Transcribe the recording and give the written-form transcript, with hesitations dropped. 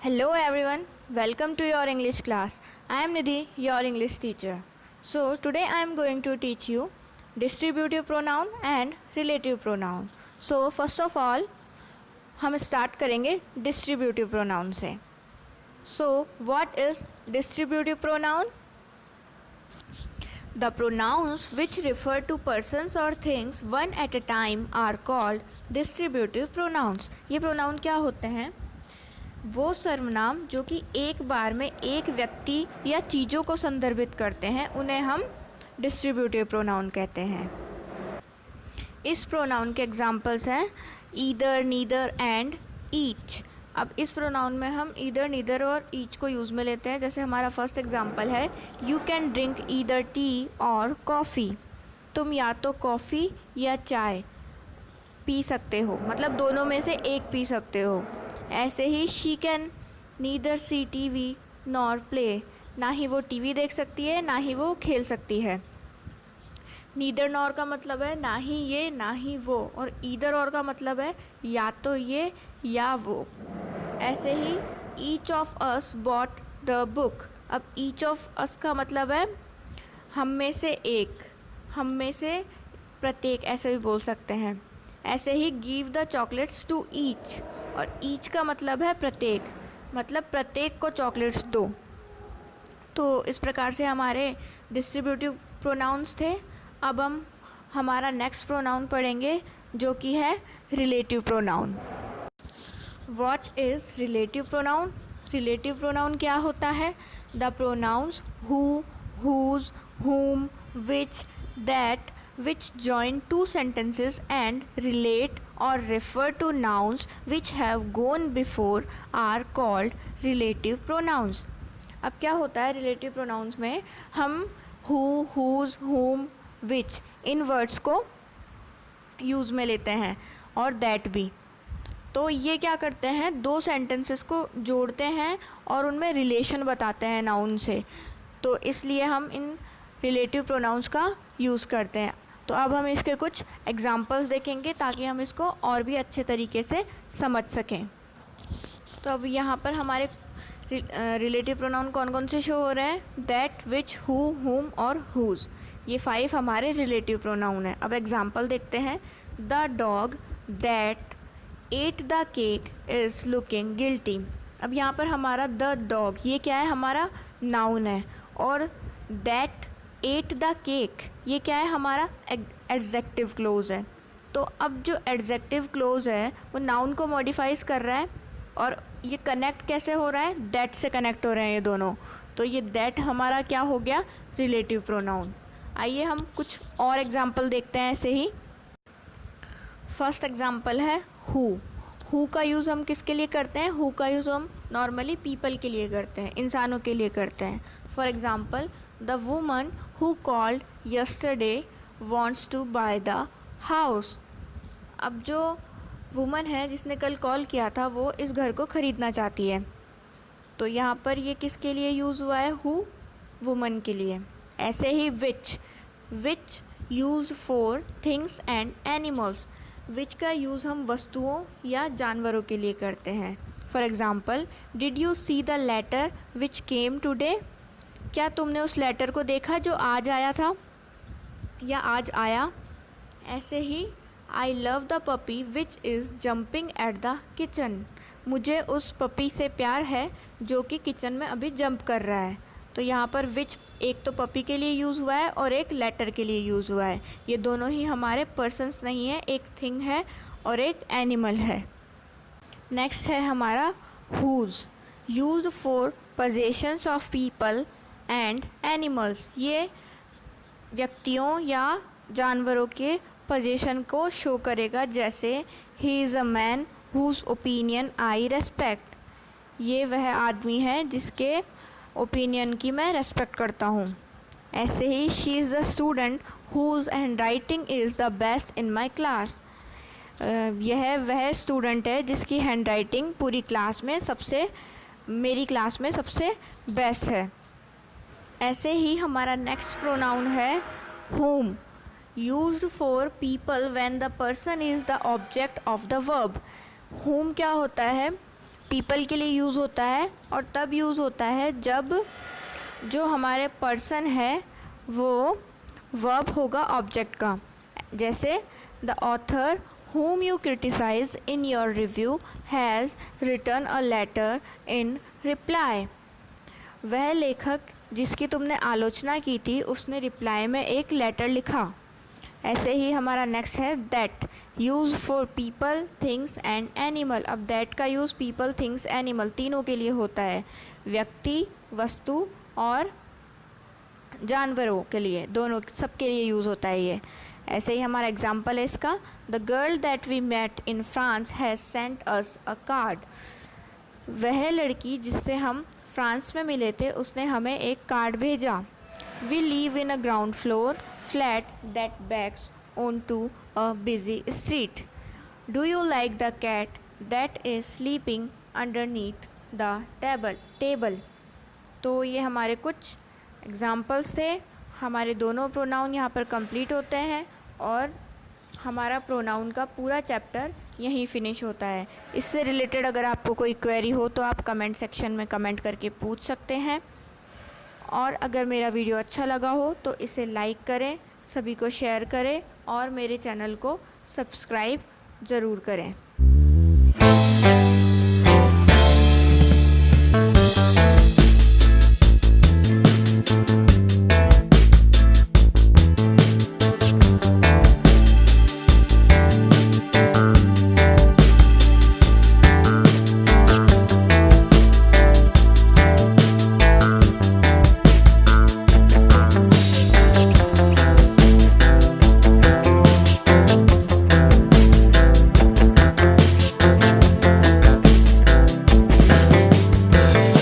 Hello everyone, welcome to your English class. I am Nidhi, your English teacher. So today I am going to teach you distributive pronoun and relative pronoun. So first of all हम start करेंगे distributive pronoun से. So what is distributive pronoun? The pronouns which refer to persons or things one at a time are called distributive pronouns. ये pronoun क्या होते हैं? वो सर्वनाम जो कि एक बार में एक व्यक्ति या चीज़ों को संदर्भित करते हैं उन्हें हम डिस्ट्रीब्यूटिव प्रोनाउन कहते हैं. इस प्रोनाउन के एग्जाम्पल्स हैं ईदर, नीदर एंड ईच. अब इस प्रोनाउन में हम ईदर, नीदर और ईच को यूज़ में लेते हैं. जैसे हमारा फर्स्ट एग्जाम्पल है you can drink either T और कॉफ़ी. तुम या तो कॉफ़ी या चाय पी सकते हो, मतलब दोनों में से एक पी सकते हो. ऐसे ही she can neither see TV nor play. ना ही वो टीवी देख सकती है ना ही वो खेल सकती है. नीदर नॉर का मतलब है ना ही ये ना ही वो, और ईदर और का मतलब है या तो ये या वो. ऐसे ही each of us bought the book. अब ईच ऑफ अस का मतलब है हम में से एक, हम में से प्रत्येक, ऐसे भी बोल सकते हैं. ऐसे ही give the chocolates to each, और ईच का मतलब है प्रत्येक, मतलब प्रत्येक को चॉकलेट्स दो. तो इस प्रकार से हमारे डिस्ट्रीब्यूटिव प्रोनाउंस थे. अब हम हमारा नेक्स्ट प्रोनाउन पढ़ेंगे जो कि है relative pronoun. What is relative pronoun? Relative pronoun क्या होता है? The pronouns who, whose, whom, which, that which join two sentences and relate or refer to nouns which have gone before are called relative pronouns. अब क्या होता है relative pronouns में? हम who, whose, whom, which in words को use में लेते हैं और that भी. तो ये क्या करते हैं, दो सेंटेंसेस को जोड़ते हैं और उनमें रिलेशन बताते हैं नाउन से. तो इसलिए हम इन रिलेटिव प्रोनाउंस का यूज़ करते हैं. तो अब हम इसके कुछ एग्जांपल्स देखेंगे ताकि हम इसको और भी अच्छे तरीके से समझ सकें. तो अब यहाँ पर हमारे रिलेटिव प्रोनाउन कौन कौन से शो हो रहे हैं? दैट, विच, हु, हुम और हुज. ये 5 हमारे रिलेटिव प्रोनाउन हैं. अब एग्जांपल देखते हैं. The dog that at the cake is looking guilty. अब यहाँ पर हमारा द डॉग ये क्या है? हमारा नाउन है. और दैट एट द केक ये क्या है? हमारा एडजेक्टिव क्लोज है. तो अब जो एडजेक्टिव क्लोज है वो नाउन को मॉडिफाइज कर रहा है, और ये कनेक्ट कैसे हो रहा है? दैट से कनेक्ट हो रहे हैं ये दोनों. तो ये दैट हमारा क्या हो गया? Relative pronoun. आइए हम कुछ और एग्जाम्पल देखते हैं ऐसे ही. फर्स्ट एग्जाम्पल है हु. हु का यूज़ हम किसके लिए करते हैं? हु का यूज़ हम नॉर्मली पीपल के लिए करते हैं, इंसानों के लिए करते हैं. For example the woman who called yesterday wants to buy the house. अब जो वुमन है जिसने कल कॉल किया था वो इस घर को ख़रीदना चाहती है. तो यहाँ पर ये किसके लिए यूज़ हुआ है? हु, वुमन के लिए. ऐसे ही which. Which use for things and animals. Which का यूज़ हम वस्तुओं या जानवरों के लिए करते हैं. For example did you see the letter which came today. क्या तुमने उस लेटर को देखा जो आज आया था या आज आया. ऐसे ही I love the puppy which is jumping at the kitchen. मुझे उस पपी से प्यार है जो कि किचन में अभी जंप कर रहा है. तो यहाँ पर विच एक तो पपी के लिए यूज़ हुआ है और एक लेटर के लिए यूज़ हुआ है. ये दोनों ही हमारे पर्सन्स नहीं है, एक थिंग है और एक एनिमल है. नेक्स्ट है हमारा whose. Used for possessions of people and animals. ये व्यक्तियों या जानवरों के पोजीशन को शो करेगा. जैसे he is a man whose opinion I respect. ये वह आदमी है जिसके ओपिनियन की मैं रेस्पेक्ट करता हूँ. ऐसे ही she is the student whose handwriting is the best in my class. यह वह स्टूडेंट है जिसकी हैंड राइटिंग पूरी क्लास में मेरी क्लास में सबसे बेस्ट है. ऐसे ही हमारा नेक्स्ट प्रोनाउन है whom. Used for people when the person is the object of the verb. whom क्या होता है? पीपल के लिए यूज़ होता है और तब यूज़ होता है जब जो हमारे पर्सन है वो वर्ब होगा ऑब्जेक्ट का। जैसे the author whom you criticize in your review has written a letter in reply। वह लेखक जिसकी तुमने आलोचना की थी उसने रिप्लाई में एक लेटर लिखा। ऐसे ही हमारा नेक्स्ट है that, use for people things and animal. अब दैट का यूज़ पीपल थिंग्स एनिमल तीनों के लिए होता है, व्यक्ति, वस्तु और जानवरों के लिए, दोनों सबके लिए यूज़ होता है ये। ऐसे ही हमारा एग्जाम्पल है इसका, the girl that we met in France has sent us a card. वह लड़की जिससे हम फ्रांस में मिले थे उसने हमें एक कार्ड भेजा। We live in a ground floor flat that backs on to a busy street. Do you like the cat that is sleeping underneath the table. तो ये हमारे कुछ एग्जाम्पल्स थे। हमारे दोनों प्रोनाउन यहाँ पर कंप्लीट होते हैं और हमारा प्रोनाउन का पूरा चैप्टर यहीं फिनिश होता है। इससे रिलेटेड अगर आपको कोई क्वेरी हो तो आप कमेंट सेक्शन में कमेंट करके पूछ सकते हैं। और अगर मेरा वीडियो अच्छा लगा हो तो इसे लाइक करें, सभी को शेयर करें और मेरे चैनल को सब्सक्राइब ज़रूर करें।